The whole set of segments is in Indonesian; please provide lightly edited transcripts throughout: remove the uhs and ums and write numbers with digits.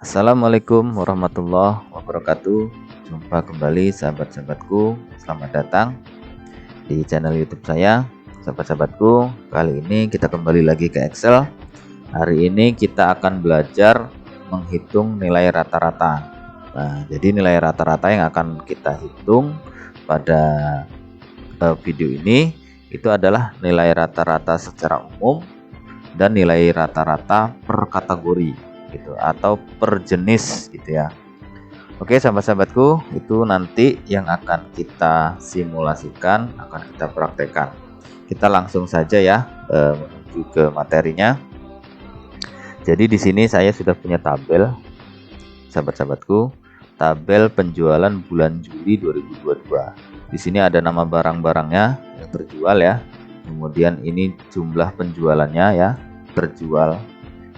Assalamualaikum warahmatullahi wabarakatuh. Jumpa kembali sahabat-sahabatku. Selamat datang di channel YouTube saya. Sahabat-sahabatku, kali ini kita kembali lagi ke Excel. Hari ini kita akan belajar menghitung nilai rata-rata. Nah, jadi nilai rata-rata yang akan kita hitung pada video ini itu adalah nilai rata-rata secara umum dan nilai rata-rata per kategori gitu atau per jenis gitu ya. Oke sahabat-sahabatku, itu nanti yang akan kita simulasikan, akan kita praktekkan. Kita langsung saja ya menuju ke materinya. Jadi di sini saya sudah punya tabel sahabat-sahabatku, tabel penjualan bulan Juli 2022. Di sini ada nama barang-barangnya yang terjual ya. Kemudian ini jumlah penjualannya ya, terjual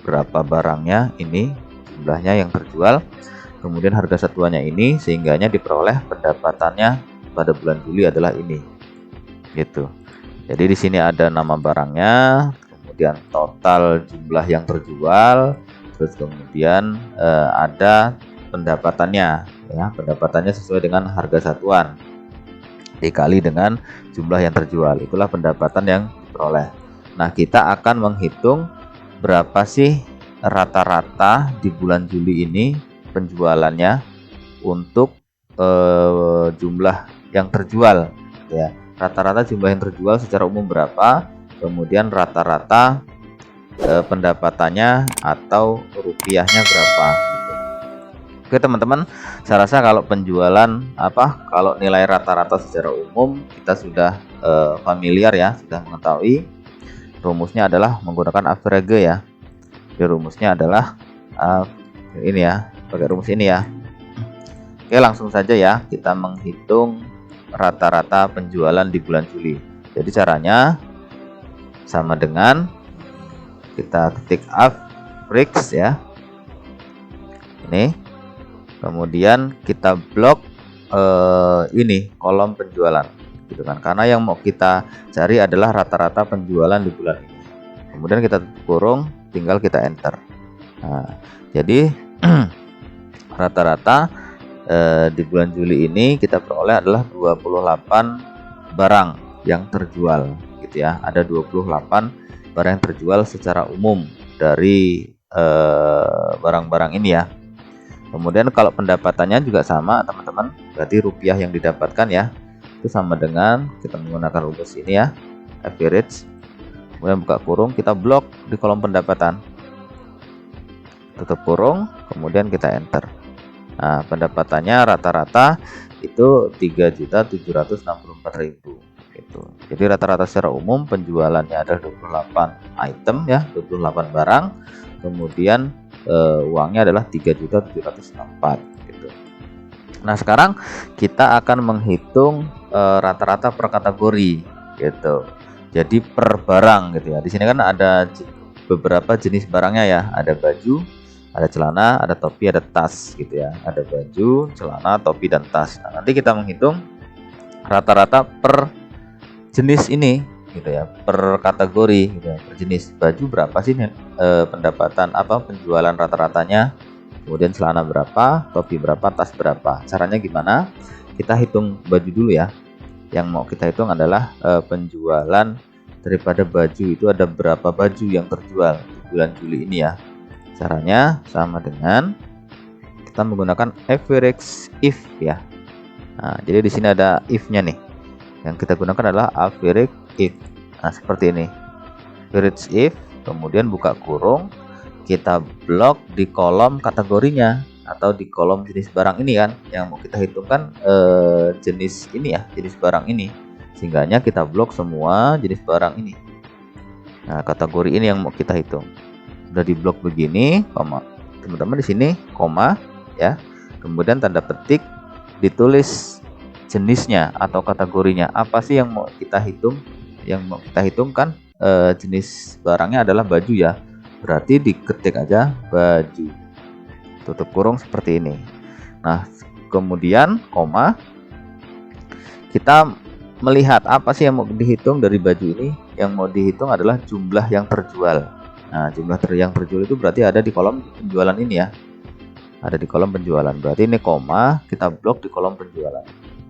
berapa barangnya, ini jumlahnya yang terjual, kemudian harga satuannya ini, sehingganya diperoleh pendapatannya pada bulan Juli adalah ini gitu. Jadi di sini ada nama barangnya, kemudian total jumlah yang terjual, terus kemudian ada pendapatannya ya, pendapatannya sesuai dengan harga satuan dikali dengan jumlah yang terjual, itulah pendapatan yang diperoleh. Nah, kita akan menghitung berapa sih rata-rata di bulan Juli ini penjualannya untuk jumlah yang terjual ya. Rata-rata jumlah yang terjual secara umum berapa, kemudian rata-rata pendapatannya atau rupiahnya berapa gitu. Oke teman-teman, saya rasa kalau penjualan kalau nilai rata-rata secara umum kita sudah familiar ya, sudah mengetahui. Rumusnya adalah menggunakan average ya. Jadi rumusnya adalah ini ya, pakai rumus ini ya. Oke, langsung saja ya kita menghitung rata-rata penjualan di bulan Juli. Jadi caranya sama dengan kita ketik average ya. Ini. Kemudian kita blok ini kolom penjualan gitu kan, karena yang mau kita cari adalah rata-rata penjualan di bulan ini. Kemudian kita tutup kurung, tinggal kita enter. Nah, jadi rata-rata di bulan Juli ini kita peroleh adalah 28 barang yang terjual gitu ya. Ada 28 barang yang terjual secara umum dari barang-barang ini ya. Kemudian kalau pendapatannya juga sama teman-teman, berarti rupiah yang didapatkan ya itu sama dengan kita menggunakan rumus ini ya, average, kemudian buka kurung, kita blok di kolom pendapatan, tutup kurung, kemudian kita enter. Nah, pendapatannya rata-rata itu 3.764.000 gitu. Jadi rata-rata secara umum penjualannya adalah 28 item ya, 28 barang, kemudian uangnya adalah 3.764 gitu. Nah, sekarang kita akan menghitung rata-rata per kategori gitu. Jadi per barang gitu ya. Di sini kan ada beberapa jenis barangnya ya. Ada baju, ada celana, ada topi, ada tas gitu ya. Ada baju, celana, topi dan tas. Nah, nanti kita menghitung rata-rata per jenis ini gitu ya, per kategori gitu ya, per jenis. Baju berapa sih pendapatan penjualan rata-ratanya, kemudian celana berapa, topi berapa, tas berapa. Caranya gimana? Kita hitung baju dulu ya. Yang mau kita hitung adalah penjualan daripada baju, itu ada berapa baju yang terjual di bulan Juli ini ya. Caranya sama dengan kita menggunakan average if ya. Nah, jadi di sini ada if-nya nih. Yang kita gunakan adalah average if. Nah, seperti ini. Average if, kemudian buka kurung, kita blok di kolom kategorinya atau di kolom jenis barang ini kan. Yang mau kita hitung kan jenis ini ya, jenis barang ini. Sehingganya kita blok semua jenis barang ini. Nah, kategori ini yang mau kita hitung. Sudah diblok begini, koma. Teman-teman di sini koma ya. Kemudian tanda petik, ditulis jenisnya atau kategorinya apa sih yang mau kita hitung. Yang mau kita hitung kan jenis barangnya adalah baju ya, berarti diketik aja baju, tutup kurung seperti ini. Nah, kemudian koma, kita melihat apa sih yang mau dihitung dari baju ini. Yang mau dihitung adalah jumlah yang terjual Nah, jumlah yang terjual itu berarti ada di kolom penjualan ini ya. Ada di kolom penjualan. Berarti ini koma, kita blok di kolom penjualan.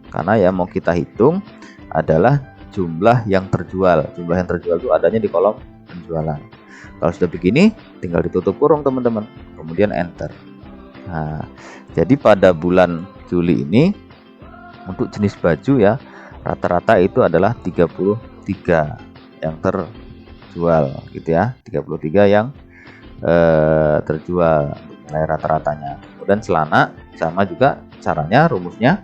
Karena yang mau kita hitung adalah jumlah yang terjual. Jumlah yang terjual itu adanya di kolom penjualan. Kalau sudah begini, tinggal ditutup kurung teman-teman. Kemudian enter. Nah, jadi pada bulan Juli ini untuk jenis baju ya, rata-rata itu adalah 33 yang terjual gitu ya. 33 yang terjual nilai rata-ratanya. Kemudian celana sama juga caranya, rumusnya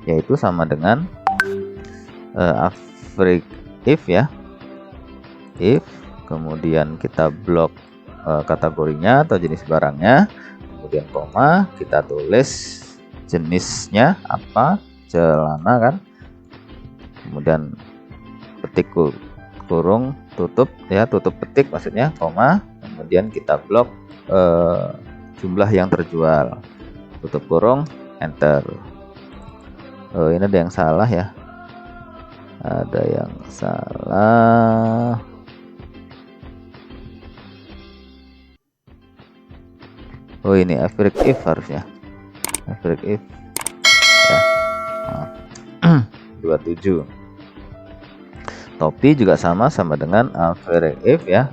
yaitu sama dengan average if ya, if kemudian kita blok kategorinya atau jenis barangnya, kemudian koma, kita tulis jenisnya apa, celana kan, kemudian petik kurung, tutup ya, tutup petik maksudnya, koma, kemudian kita blok jumlah yang terjual, tutup kurung, enter. Ini ada yang salah ya, ada yang salah. Oh, ini average if harusnya, average if ya. Nah, 27. Topi juga sama dengan average if ya.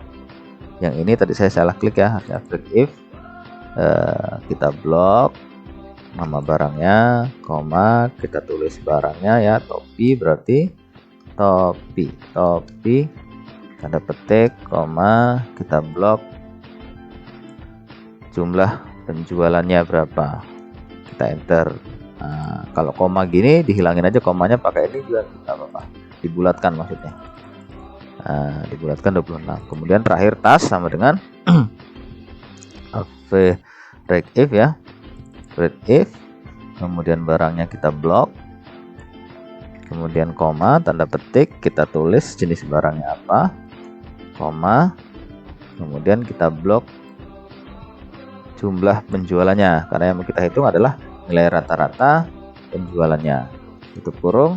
Yang ini tadi saya salah klik ya, average if. Kita blok nama barangnya, koma, kita tulis barangnya ya, topi, berarti topi, tanda petik, koma, kita blok jumlah penjualannya berapa, kita enter. Nah, kalau koma gini dihilangin aja komanya, pakai ini juga tidak apa-apa, dibulatkan maksudnya. Nah, dibulatkan 26. Kemudian terakhir tas sama dengan average if ya, average if, kemudian barangnya kita blok, kemudian koma, tanda petik, kita tulis jenis barangnya apa, koma, kemudian kita blok jumlah penjualannya, karena yang kita hitung adalah nilai rata-rata penjualannya, tutup kurung,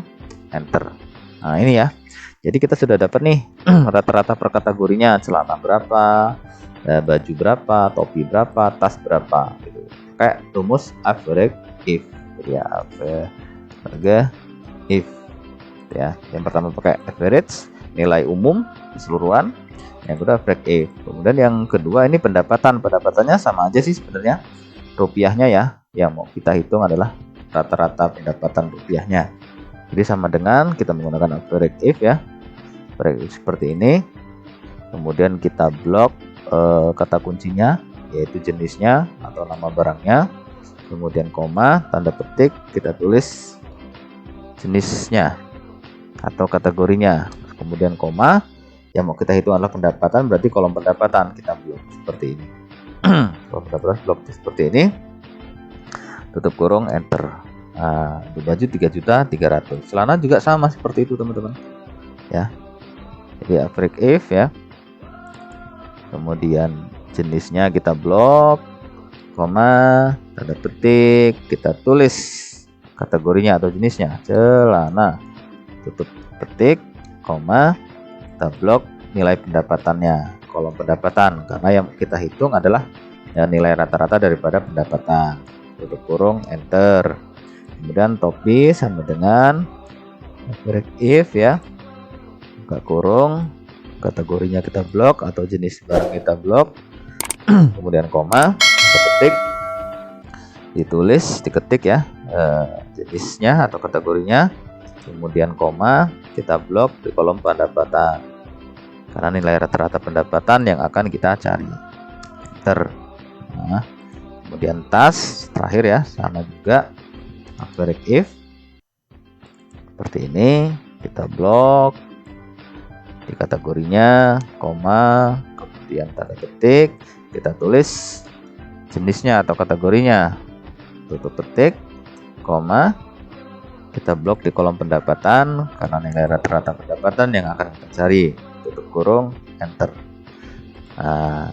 enter. Nah, ini ya, jadi kita sudah dapat nih rata-rata per kategorinya, celana berapa, baju berapa, topi berapa, tas berapa gitu. Kayak rumus average if ya, average if ya. Yang pertama pakai average, nilai umum keseluruhan, yang kedua average if. Kemudian yang kedua ini pendapatannya sama aja sih sebenarnya, rupiahnya ya, yang mau kita hitung adalah rata-rata pendapatan rupiahnya. Jadi sama dengan kita menggunakan average if ya, average if seperti ini. Kemudian kita blok kata kuncinya yaitu jenisnya atau nama barangnya, kemudian koma, tanda petik, kita tulis jenisnya atau kategorinya, kemudian koma, yang mau kita hitung adalah pendapatan, berarti kolom pendapatan kita blok seperti ini. Kolom pendapatan blok seperti ini, tutup kurung, enter. Nah, untuk baju 3.300.000. Celana juga sama seperti itu teman-teman ya. Jadi average if ya, kemudian jenisnya kita blok, koma, tanda petik, kita tulis kategorinya atau jenisnya, celana, tutup petik, koma, kita blok nilai pendapatannya, kolom pendapatan, karena yang kita hitung adalah ya, nilai rata-rata daripada pendapatan, tutup kurung, enter. Kemudian topi sama dengan average if ya, buka kurung, kategorinya kita blok atau jenis barang kita blok, kemudian koma, ketik, ditulis, diketik ya, jenisnya atau kategorinya, kemudian koma, kita blok di kolom pendapatan karena nilai rata-rata pendapatan yang akan kita cari, enter. Nah, kemudian tas terakhir ya, sama juga average if seperti ini, kita blok di kategorinya, koma, kemudian tanda petik, kita tulis jenisnya atau kategorinya, tutup petik, koma, kita blok di kolom pendapatan karena nilai rata-rata pendapatan yang akan kita cari, tutup kurung, enter. Nah,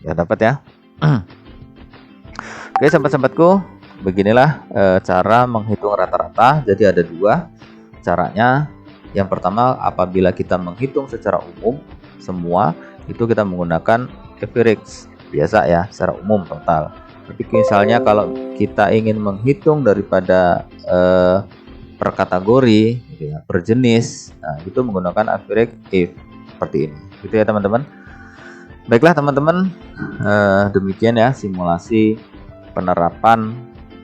ya dapat ya. Oke sahabat-sahabatku, beginilah cara menghitung rata-rata. Jadi ada dua caranya. Yang pertama, apabila kita menghitung secara umum semua, itu kita menggunakan average biasa ya, secara umum total. Tapi misalnya kalau kita ingin menghitung daripada per kategori gitu ya, per jenis, nah itu menggunakan average if seperti ini gitu ya teman-teman. Baiklah teman-teman, demikian ya simulasi penerapan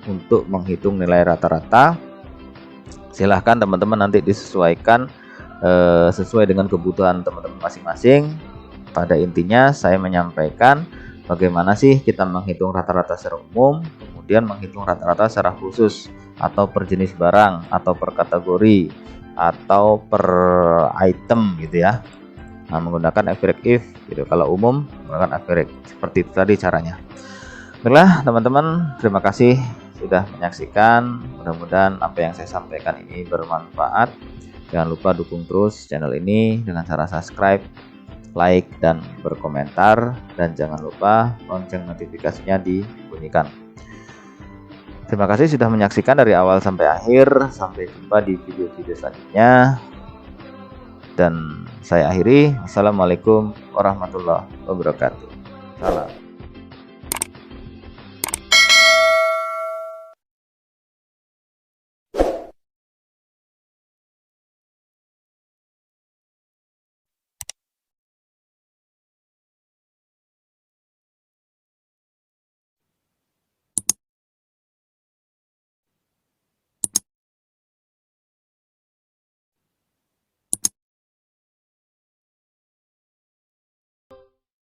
untuk menghitung nilai rata-rata. Silahkan teman-teman nanti disesuaikan sesuai dengan kebutuhan teman-teman masing-masing. Pada intinya saya menyampaikan bagaimana sih kita menghitung rata-rata secara umum, kemudian menghitung rata-rata secara khusus atau per jenis barang atau per kategori atau per item gitu ya. Nah, menggunakan average if gitu. Kalau umum menggunakan average. Seperti itu tadi caranya. Baiklah teman-teman, terima kasih sudah menyaksikan. Mudah-mudahan apa yang saya sampaikan ini bermanfaat. Jangan lupa dukung terus channel ini dengan cara subscribe, like, dan berkomentar. Dan jangan lupa lonceng notifikasinya dibunyikan. Terima kasih sudah menyaksikan dari awal sampai akhir. Sampai jumpa di video-video selanjutnya. Dan saya akhiri. Wassalamualaikum warahmatullahi wabarakatuh. Salam.